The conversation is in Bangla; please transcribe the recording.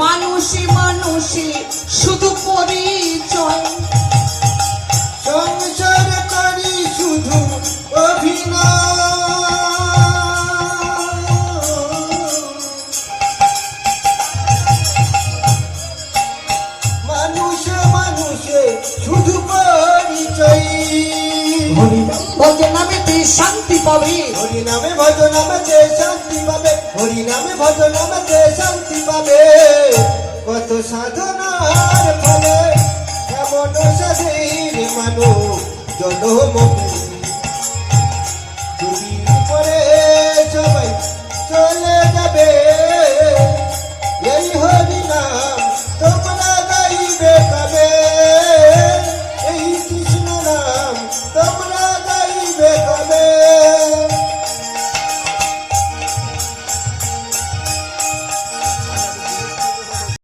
মানুষে মানুষে শুধু পরিচয়, সংসার করি শুধু অভিনয়। মানুষে মানুষে শুধু পরিচয়। ভজে নামেতে শান্তি পাবে, হরি নামে ভজ নামেতে শান্তি পাবে, হরি নামে ভজ নামেতে শান্তি পাবে। কত সাধনার ফলে এমন সাধীর মানুষ জনম